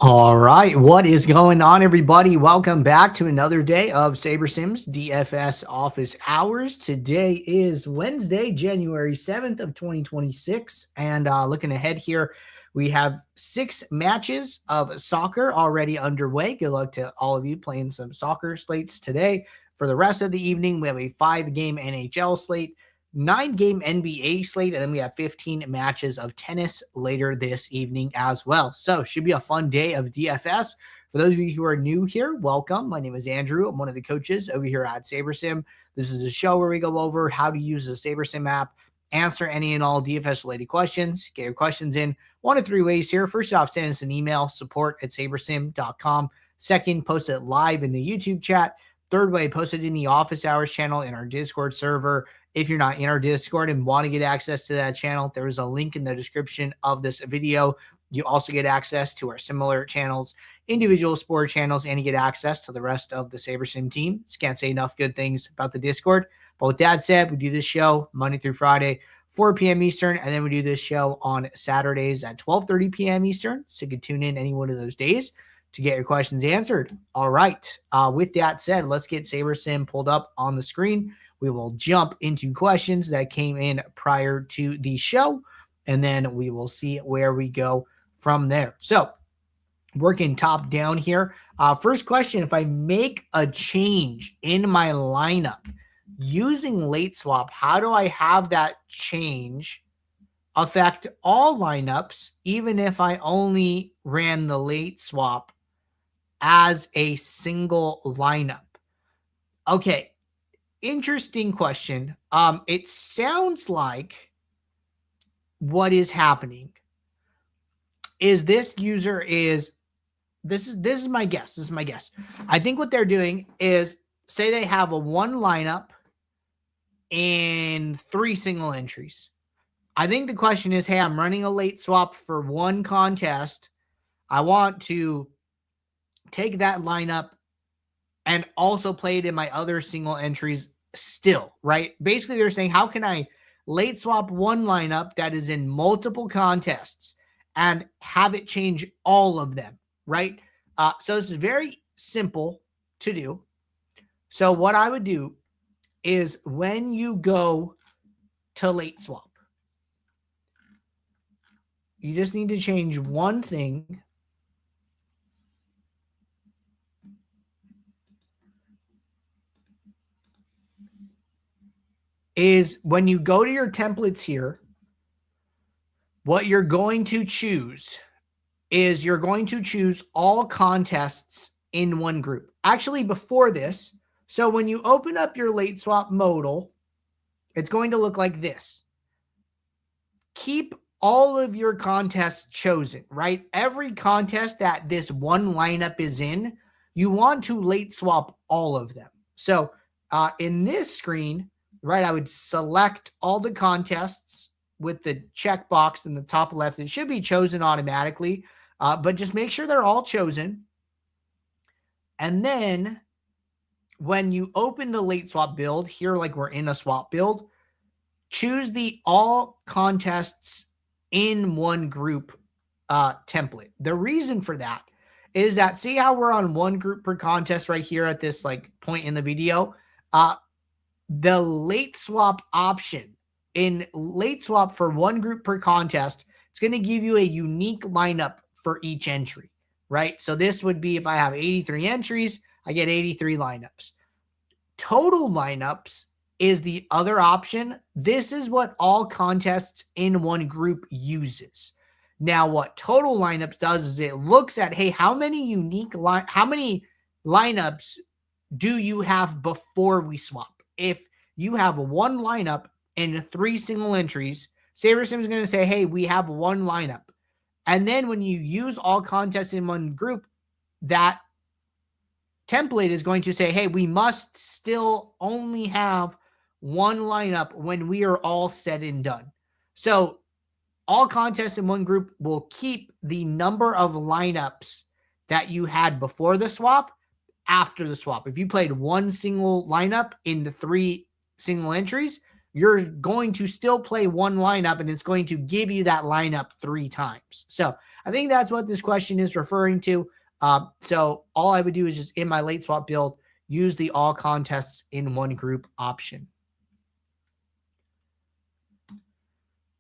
All right, what is going on, everybody? Welcome back to another day of SaberSim's DFS office hours. Today is Wednesday, January 7th of 2026, and looking ahead here, we have 6 matches of soccer already underway. Good luck to all of you playing some soccer slates today. For the rest of the evening, we have a 5-game NHL slate, 9-game NBA slate, and then we have 15 matches of tennis later this evening as well. So should be a fun day of DFS. For those of you who are new here, welcome. My name is Andrew. I'm one of the coaches over here at SaberSim. This is a show where we go over how to use the SaberSim app, answer any and all DFS related questions, get your questions in 1 of 3 ways here. First off, send us an email, support@sabersim.com. Second, post it live in the YouTube chat. Third way, post it in the office hours channel in our Discord server. If you're not in our Discord and want to get access to that channel, there is a link in the description of this video. You also get access to our similar channels, individual sport channels, and you get access to the rest of the SaberSim team. Just can't say enough good things about the Discord. But with that said, we do this show Monday through Friday, 4 p.m. Eastern, and then we do this show on Saturdays at 12:30 p.m. Eastern. So you can tune in any one of those days to get your questions answered. All right. With that said, let's get SaberSim pulled up on the screen. We will jump into questions that came in prior to the show, and then we will see where we go from there. So working top down here. First question, if I make a change in my lineup using late swap, how do I have that change affect all lineups, even if I only ran the late swap as a single lineup? Okay. Interesting question. It sounds like what is happening is this user is this is my guess. This is my guess. I think what they're doing is, say they have a 1 lineup and 3 single entries. I think the question is, hey, I'm running a late swap for 1 contest. I want to take that lineup and also play it in my other single entries still, right? Basically, they're saying, how can I late swap 1 lineup that is in multiple contests and have it change all of them, right? So this is very simple to do. So what I would do is, when you go to late swap, you just need to change one thing. Is when you go to your templates here, what you're going to choose is you're going to choose all contests in one group. Actually, before this, so when you open up your late swap modal, it's going to look like this. Keep all of your contests chosen, right? Every contest that this 1 lineup is in, you want to late swap all of them. So in this screen, right, I would select all the contests with the checkbox in the top left. It should be chosen automatically, but just make sure they're all chosen. And then when you open the late swap build here, like we're in a swap build, choose the all contests in one group template. The reason for that is that, see how we're on 1 group per contest right here at this like point in the video? The late swap option in late swap for 1 group per contest, it's going to give you a unique lineup for each entry, right? So this would be, if I have 83 entries, I get 83 lineups. Total lineups is the other option. This is what all contests in 1 group uses. Now, what total lineups does is it looks at, hey, how many lineups do you have before we swap? If you have 1 lineup and 3 single entries, SaberSim is going to say, hey, we have 1 lineup. And then when you use all contests in 1 group, that template is going to say, hey, we must still only have 1 lineup when we are all said and done. So all contests in 1 group will keep the number of lineups that you had before the swap after the swap. If you played 1 single lineup into 3 single entries, you're going to still play 1 lineup, and it's going to give you that lineup 3 times. So I think that's what this question is referring to. So all I would do is just in my late swap build, use the all contests in one group option.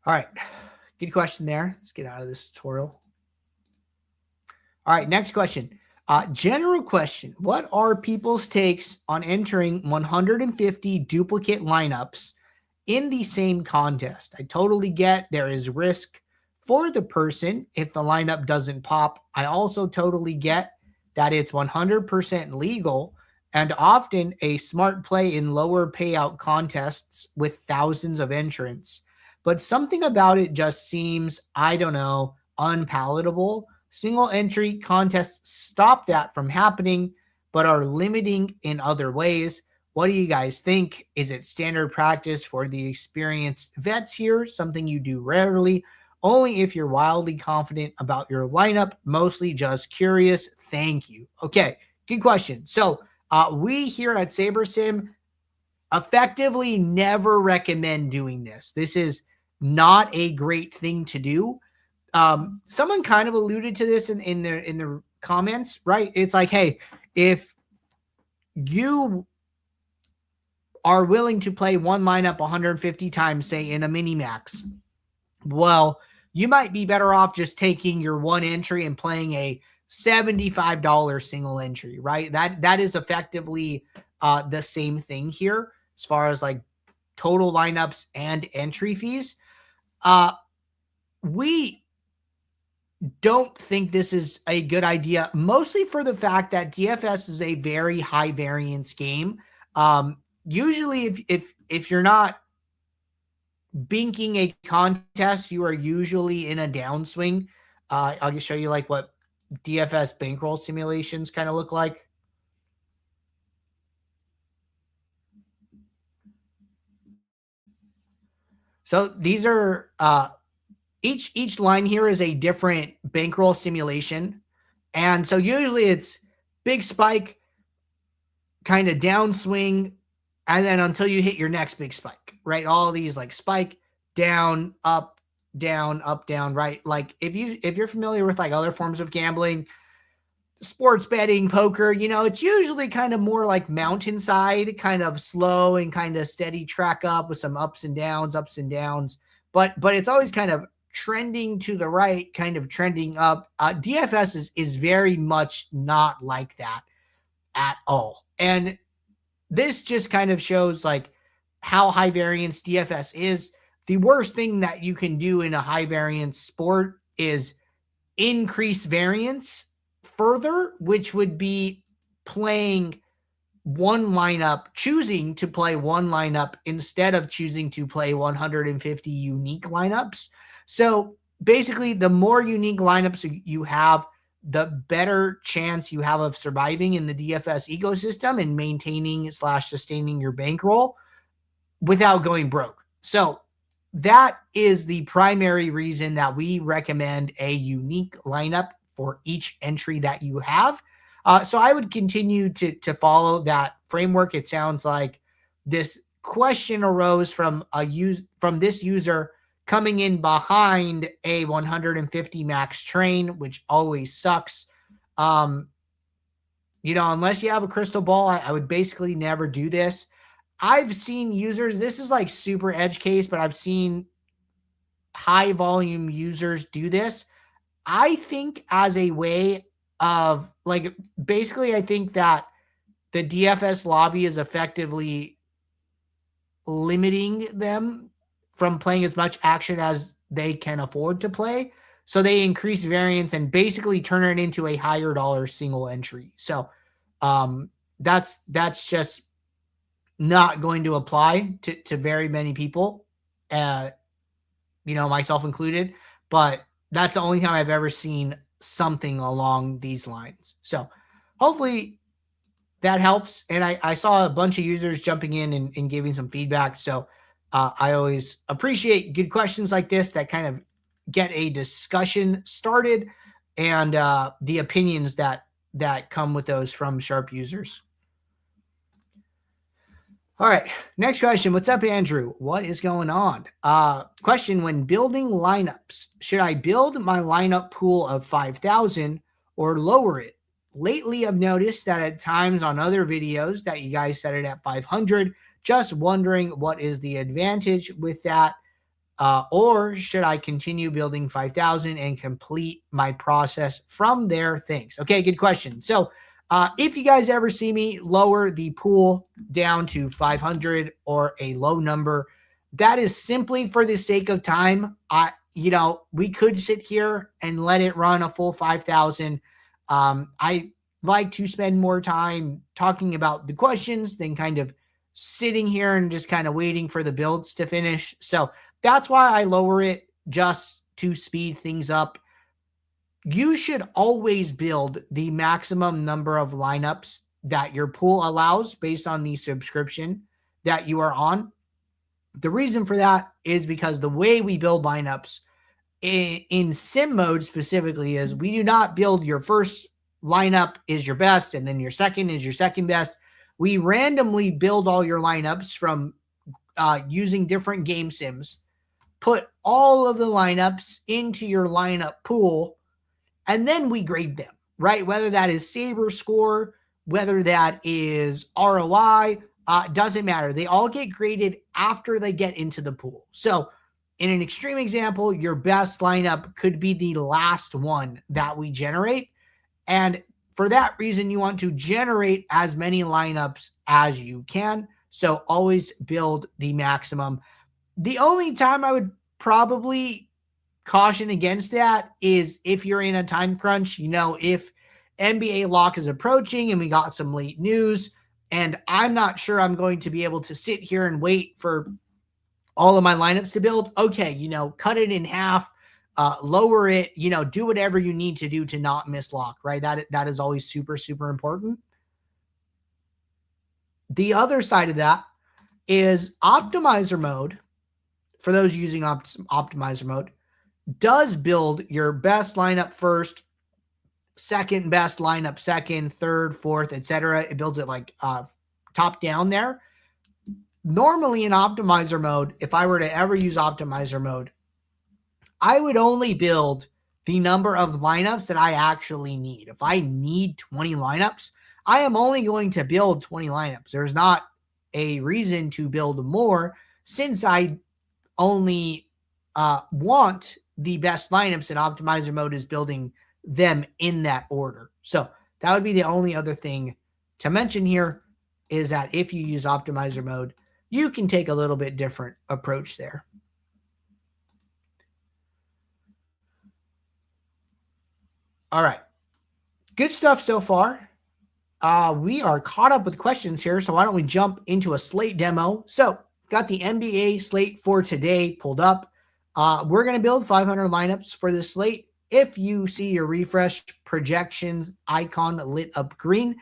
All right. Good question there. Let's get out of this tutorial. All right. Next question. General question. What are people's takes on entering 150 duplicate lineups in the same contest? I totally get there is risk for the person if the lineup doesn't pop. I also totally get that it's 100% legal and often a smart play in lower payout contests with thousands of entrants. But something about it just seems, I don't know, unpalatable. Single entry contests stop that from happening, but are limiting in other ways. What do you guys think? Is it standard practice for the experienced vets here? Something you do rarely, only if you're wildly confident about your lineup, mostly just curious. Thank you. Okay, good question. So we here at SaberSim effectively never recommend doing this. This is not a great thing to do. Someone kind of alluded to this in their comments, right? It's like, hey, if you are willing to play one lineup 150 times, say in a mini max, well, you might be better off just taking your one entry and playing a $75 single entry, right? That is effectively the same thing here as far as like total lineups and entry fees. We don't think this is a good idea, mostly for the fact that DFS is a very high variance game. Usually if you're not binking a contest, you are usually in a downswing. I'll just show you like what DFS bankroll simulations kind of look like. So these are each line here is a different bankroll simulation. And so usually it's big spike, kind of downswing, and then until you hit your next big spike, right? All these like spike, down, up, down, right? Like if you're familiar with like other forms of gambling, sports betting, poker, you know, it's usually kind of more like mountainside, kind of slow and kind of steady track up with some ups and downs. But it's always kind of trending to the right, kind of trending up. DFS is very much not like that at all. And this just kind of shows like how high variance DFS is. The worst thing that you can do in a high variance sport is increase variance further, which would be playing one lineup, choosing to play one lineup instead of choosing to play 150 unique lineups. So basically, the more unique lineups you have, the better chance you have of surviving in the DFS ecosystem and maintaining / sustaining your bankroll without going broke. So that is the primary reason that we recommend a unique lineup for each entry that you have. So I would continue to follow that framework. It sounds like this question arose from this user coming in behind a 150 max train, which always sucks. You know, unless you have a crystal ball, I would basically never do this. I've seen users, this is like super edge case, but I've seen high volume users do this. I think as a way of like, basically, I think that the DFS lobby is effectively limiting them from playing as much action as they can afford to play. So they increase variance and basically turn it into a higher dollar single entry. So that's just not going to apply to very many people, you know, myself included. But that's the only time I've ever seen something along these lines. So hopefully that helps. And I saw a bunch of users jumping in and giving some feedback. So I always appreciate good questions like this that kind of get a discussion started and the opinions that come with those from sharp users. All right, next question. What's up, Andrew? What is going on? Question, when building lineups, should I build my lineup pool of 5,000 or lower it? Lately, I've noticed that at times on other videos that you guys set it at 500. Just wondering what is the advantage with that? Or should I continue building 5,000 and complete my process from there? Thanks. Okay, good question. So if you guys ever see me lower the pool down to 500 or a low number, that is simply for the sake of time. We could sit here and let it run a full 5,000. I like to spend more time talking about the questions than kind of sitting here and just kind of waiting for the builds to finish. So that's why I lower it, just to speed things up. You should always build the maximum number of lineups that your pool allows based on the subscription that you are on. The reason for that is because the way we build lineups in sim mode specifically is we do not build your first lineup is your best and then your second is your second best. We randomly build all your lineups from using different game sims, put all of the lineups into your lineup pool, and then we grade them, right? Whether that is Saber score, whether that is ROI, doesn't matter. They all get graded after they get into the pool. So in an extreme example, your best lineup could be the last one that we generate. And for that reason, you want to generate as many lineups as you can. So always build the maximum. The only time I would probably caution against that is if you're in a time crunch, if NBA lock is approaching and we got some late news and I'm not sure I'm going to be able to sit here and wait for all of my lineups to build. Okay, cut it in half, lower it, do whatever you need to do to not miss lock, right? That is always super, super important. The other side of that is optimizer mode. For those using optimizer mode, does build your best lineup first, second best lineup second, third, fourth, etc. It builds it like top down there. Normally in optimizer mode, if I were to ever use optimizer mode, I would only build the number of lineups that I actually need. If I need 20 lineups, I am only going to build 20 lineups. There's not a reason to build more since I only want the best lineups, and optimizer mode is building them in that order. So that would be the only other thing to mention here, is that if you use optimizer mode, you can take a little bit different approach there. All right. Good stuff so far. We are caught up with questions here, so why don't we jump into a slate demo? So got the NBA slate for today pulled up. We're going to build 500 lineups for this slate. If you see your refresh projections icon lit up green,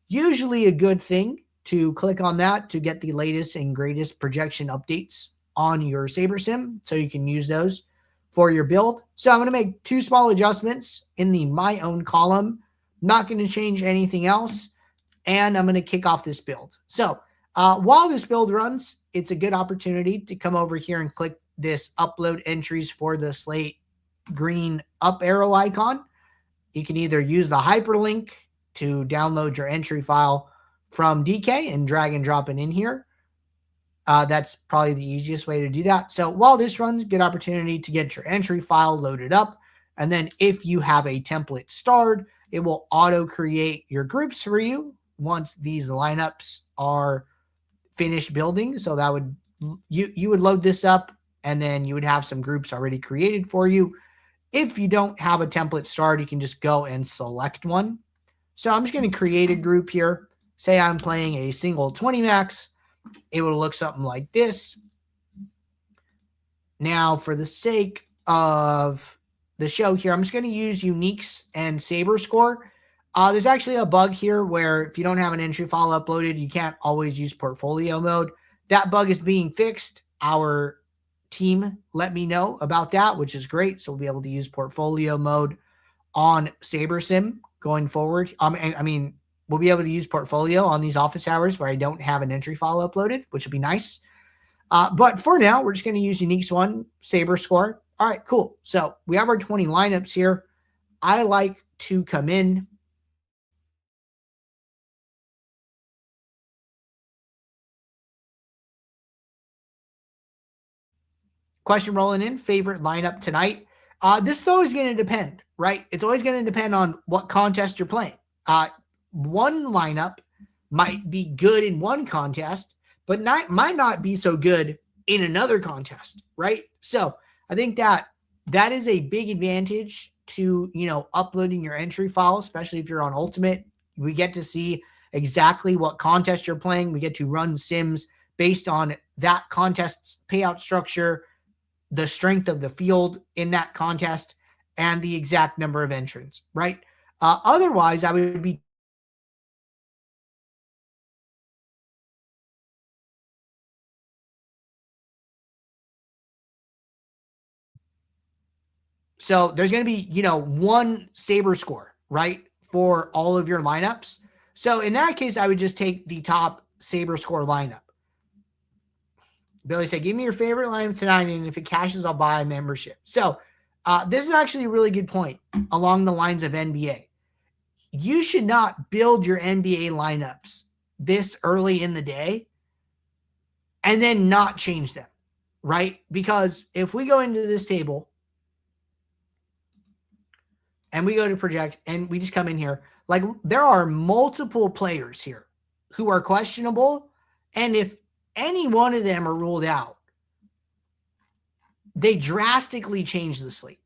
usually a good thing to click on that to get the latest and greatest projection updates on your SaberSim, so you can use those for your build. So I'm going to make 2 small adjustments in the My Own column. Not going to change anything else, and I'm going to kick off this build. So while this build runs, it's a good opportunity to come over here and click this upload entries for the slate green up arrow icon. You can either use the hyperlink to download your entry file from DK and drag and drop it in here. That's probably the easiest way to do that. So while this runs, good opportunity to get your entry file loaded up. And then if you have a template starred, it will auto create your groups for you once these lineups are finished building. So that would, you would load this up and then you would have some groups already created for you. If you don't have a template started, you can just go and select one. So I'm just going to create a group here. Say I'm playing a single 20 max. It will look something like this. Now, for the sake of the show here, I'm just going to use uniques and Saber score. There's actually a bug here where if you don't have an entry file uploaded, you can't always use portfolio mode. That bug is being fixed. Our team let me know about that, which is great. So we'll be able to use portfolio mode on SaberSim going forward. I mean, we'll be able to use portfolio on these office hours where I don't have an entry file uploaded, which would be nice. But for now, we're just going to use Unique's one, Saber score. All right, cool. So we have our 20 lineups here. I like to come in. Question rolling in, favorite lineup tonight. This is always going to depend, right? It's always going to depend on what contest you're playing. One lineup might be good in one contest, but might not be so good in another contest, right? So I think that is a big advantage to, uploading your entry file, especially if you're on Ultimate. We get to see exactly what contest you're playing. We get to run sims based on that contest's payout structure, the strength of the field in that contest, and the exact number of entrants, right? Otherwise, I would be so there's going to be, one Saber score, right, for all of your lineups. So in that case, I would just take the top Saber score lineup. Billy said, give me your favorite lineup tonight, and if it cashes, I'll buy a membership. So this is actually a really good point along the lines of NBA. You should not build your NBA lineups this early in the day and then not change them, right? Because if we go into this table and we go to project and we just come in here, like there are multiple players here who are questionable. And if any one of them are ruled out, they drastically change the slate.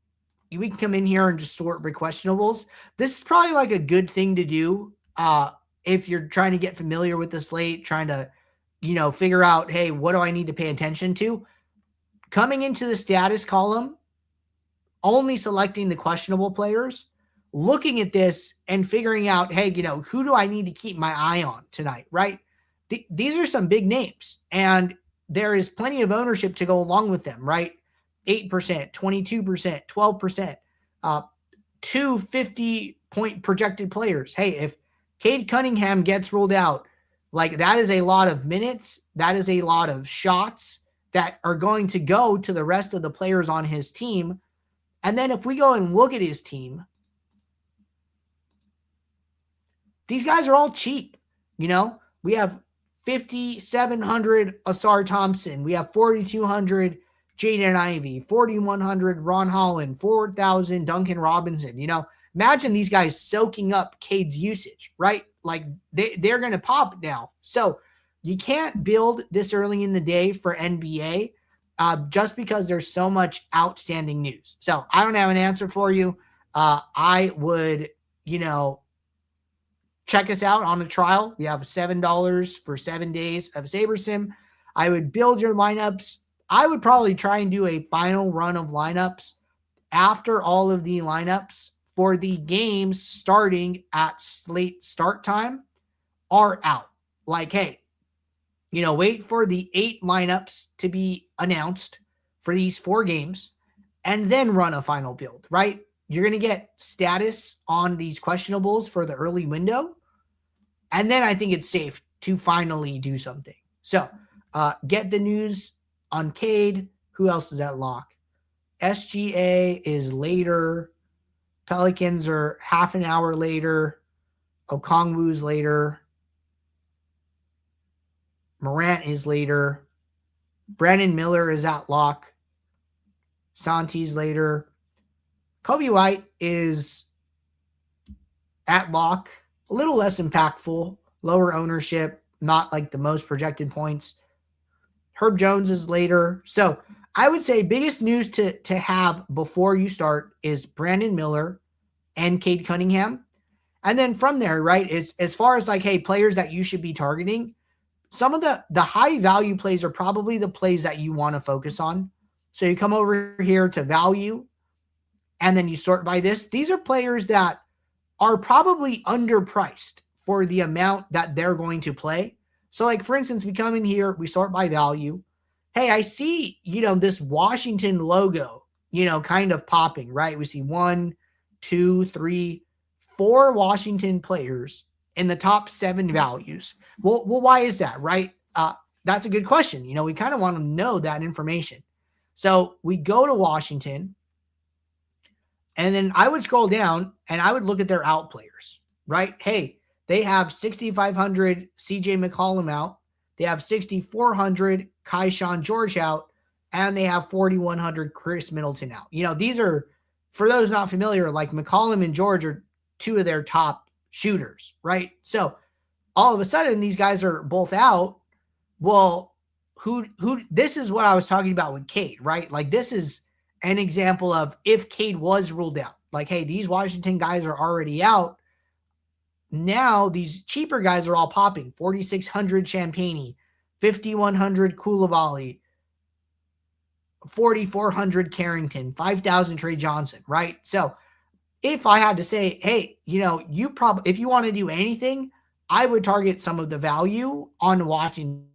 We can come in here and just sort by questionables. This is probably like a good thing to do if you're trying to get familiar with the slate, trying to, figure out, hey, what do I need to pay attention to? Coming into the status column, only selecting the questionable players, looking at this and figuring out, hey, who do I need to keep my eye on tonight, right? These are some big names, and there is plenty of ownership to go along with them, right? 8%, 22%, 12%, 2 50-point projected players. Hey, if Cade Cunningham gets ruled out, like that is a lot of minutes. That is a lot of shots that are going to go to the rest of the players on his team. And then if we go and look at his team, these guys are all cheap. We have 5,700 Asar Thompson. We have 4,200 Jaden Ivey, 4,100 Ron Holland, 4,000 Duncan Robinson. Imagine these guys soaking up Cade's usage, right? Like they're going to pop now. So you can't build this early in the day for NBA just because there's so much outstanding news. So I don't have an answer for you. I would, check us out on the trial. We have $7 for 7 days of SaberSim. I would build your lineups. I would probably try and do a final run of lineups after all of the lineups for the games starting at slate start time are out. Like, hey, wait for the 8 lineups to be announced for these 4 games and then run a final build, right? You're going to get status on these questionables for the early window. And then I think it's safe to finally do something. So get the news on Cade. Who else is at lock? SGA is later. Pelicans are half an hour later. Okongwu's later. Morant is later. Brandon Miller is at lock. Santi's later. Kobe White is at lock. A little less impactful. Lower ownership. Not like the most projected points. Herb Jones is later. So I would say biggest news to have before you start is Brandon Miller and Cade Cunningham. And then from there, right, is as far as like, hey, players that you should be targeting, some of the high value plays are probably the plays that you want to focus on. So you come over here to value and then you sort by this. These are players that are probably underpriced for the amount that they're going to play. So like, for instance, we come in here, we sort by value. Hey, I see, this Washington logo, kind of popping, right? We see 1, 2, 3, 4 Washington players in the top 7 values. Well, why is that, right? That's a good question. You know, we kind of want to know that information. So we go to Washington, and then I would scroll down and I would look at their out players, right? Hey, they have 6,500 CJ McCollum out. They have 6,400 Keyshawn George out, and they have 4,100 Chris Middleton out. You know, these are, for those not familiar, like McCollum and George are 2 of their top shooters, right? So all of a sudden, these guys are both out. Well, this is what I was talking about with Cade, right? Like, this is an example of if Cade was ruled out. Like, hey, these Washington guys are already out. Now these cheaper guys are all popping. 4,600 Champagny, 5,100 Koulibaly, 4,400 Carrington, 5,000 Trey Johnson, right? So if I had to say, hey, you know, if you want to do anything, I would target some of the value on Washington.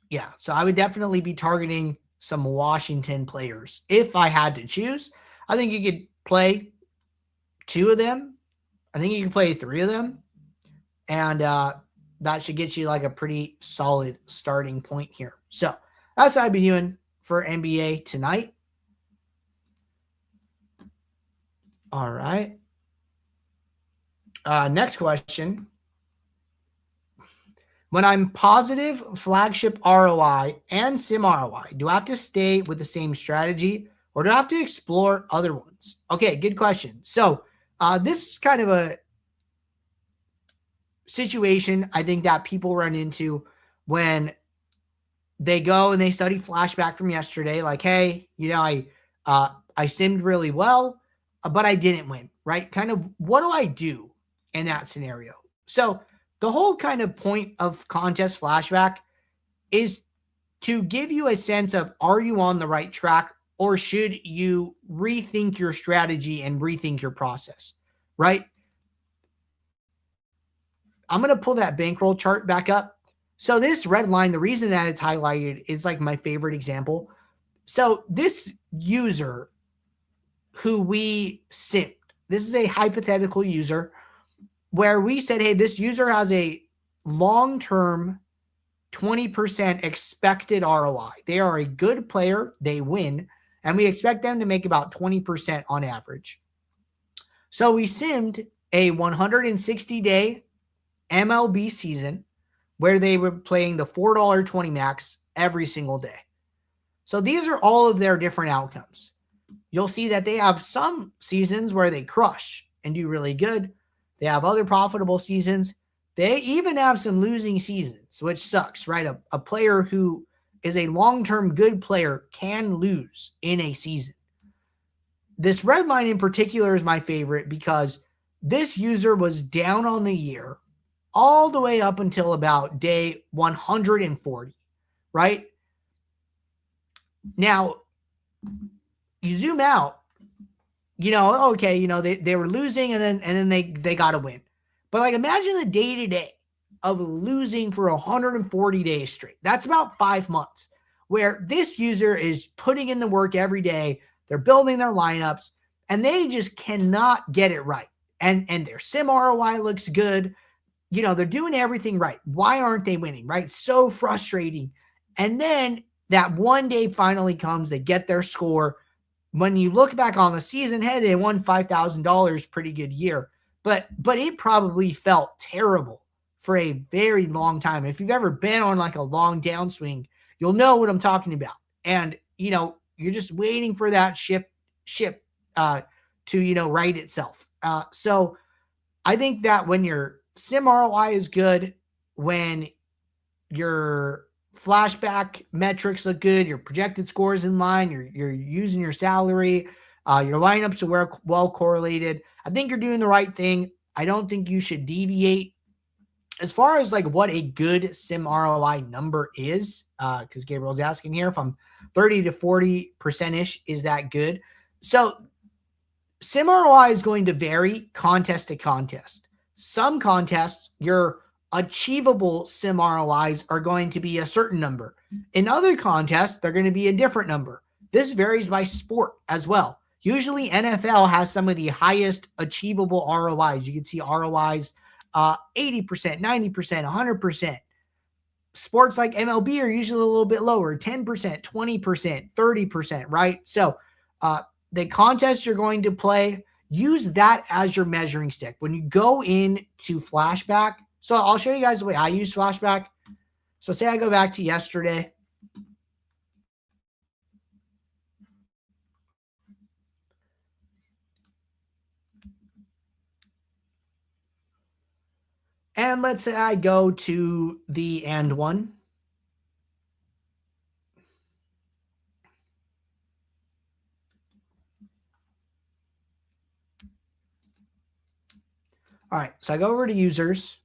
Yeah, so I would definitely be targeting some Washington players if I had to choose. I think you could play 2 of them. I think you can play 3 of them. And that should get you like a pretty solid starting point here. So that's what I'd be doing for NBA tonight. All right. Next question. When I'm positive flagship ROI and SIM ROI, do I have to stay with the same strategy or do I have to explore other ones? Okay, good question. So this is kind of a situation I think that people run into when they go and they study flashback from yesterday. Like, hey, you know, I simmed really well, but I didn't win, right? Kind of, what do I do in that scenario? So the whole kind of point of contest flashback is to give you a sense of, are you on the right track or should you rethink your strategy and rethink your process, right? I'm going to pull that bankroll chart back up. So this red line, the reason that it's highlighted is like my favorite example. So this user who we simmed, this is a hypothetical user where we said, hey, this user has a long-term 20% expected ROI. They are a good player. They win. And we expect them to make about 20% on average. So we simmed a 160-day MLB season where they were playing the $4.20 max every single day. So these are all of their different outcomes. You'll see that they have some seasons where they crush and do really good. They have other profitable seasons. They even have some losing seasons, which sucks, right? A player who is a long-term good player can lose in a season. This red line in particular is my favorite because this user was down on the year all the way up until about day 140, right? Now, you zoom out, you know, okay, you know, they were losing and then they got a win. But like, imagine the day-to-day of losing for 140 days straight. That's about 5 months where this user is putting in the work every day. They're building their lineups and they just cannot get it right. And their SIM ROI looks good. You know, they're doing everything right. Why aren't they winning, right? So frustrating. And then that one day finally comes, they get their score. When you look back on the season, hey, they won $5,000, pretty good year. But it probably felt terrible for a very long time. If you've ever been on like a long downswing, you'll know what I'm talking about. And, you know, you're just waiting for that ship to, you know, right itself. So I think that when your SIM ROI is good, when your flashback metrics look good, your projected scores in line, you're using your salary, your lineups are well correlated, I think you're doing the right thing. I don't think you should deviate. As far as like what a good SIM ROI number is, because Gabriel's asking here if I'm 30 to 40%-ish, is that good? So SIM ROI is going to vary contest to contest. Some contests, you're achievable sim ROIs are going to be a certain number. In other contests, they're going to be a different number. This varies by sport as well. Usually NFL has some of the highest achievable ROIs. You can see ROIs 80%, 90%, 100%. Sports like MLB are usually a little bit lower, 10%, 20%, 30%, right? So the contest you're going to play, use that as your measuring stick. When you go into Flashback, so I'll show you guys the way I use Flashback. So say I go back to yesterday. And let's say I go to the and one. All right, so I go over to users.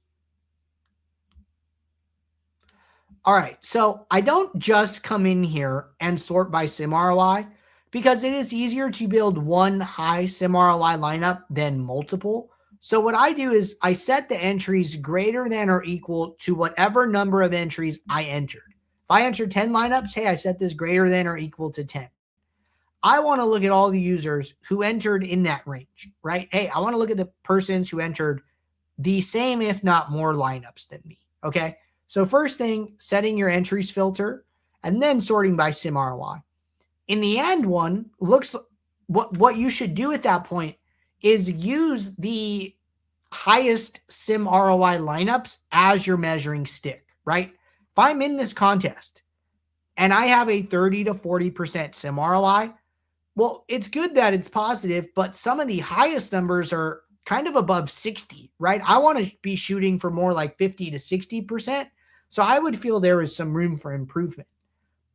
All right, so I don't just come in here and sort by sim ROI because it is easier to build one high sim ROI lineup than multiple. So what I do is I set the entries greater than or equal to whatever number of entries I entered. If I entered 10 lineups, hey, I set this greater than or equal to 10. I want to look at all the users who entered in that range, right? Hey, I want to look at the persons who entered the same, if not more lineups than me, okay? So first thing, setting your entries filter and then sorting by sim ROI. In the end one, looks what you should do at that point is use the highest sim ROI lineups as your measuring stick, right? If I'm in this contest and I have a 30 to 40% sim ROI, well, it's good that it's positive, but some of the highest numbers are kind of above 60, right? I want to be shooting for more like 50 to 60%. So I would feel there is some room for improvement.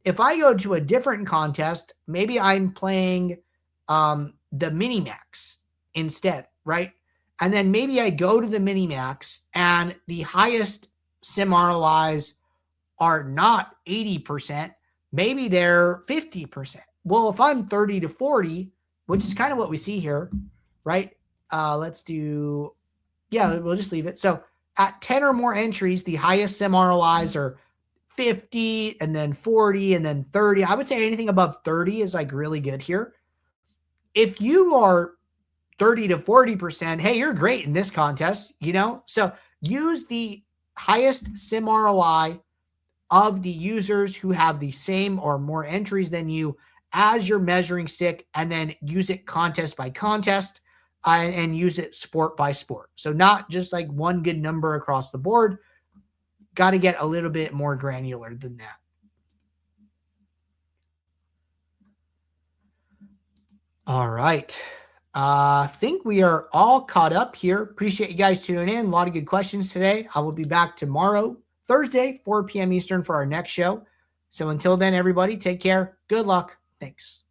If I go to a different contest, maybe I'm playing the Minimax instead, right? And then maybe I go to the Minimax and the highest sim ROIs are not 80%, maybe they're 50%. Well, if I'm 30 to 40, which is kind of what we see here, right? Let's do, yeah, we'll just leave it. So at 10 or more entries, the highest sim ROIs are 50 and then 40 and then 30. I would say anything above 30 is like really good here. If you are 30 to 40%, hey, you're great in this contest, you know? So use the highest sim ROI of the users who have the same or more entries than you as your measuring stick, and then use it contest by contest and use it sport by sport. So not just like one good number across the board. Got to get a little bit more granular than that. All right. I think we are all caught up here. Appreciate you guys tuning in. A lot of good questions today. I will be back tomorrow, Thursday, 4 p.m. Eastern for our next show. So until then, everybody, take care. Good luck. Thanks.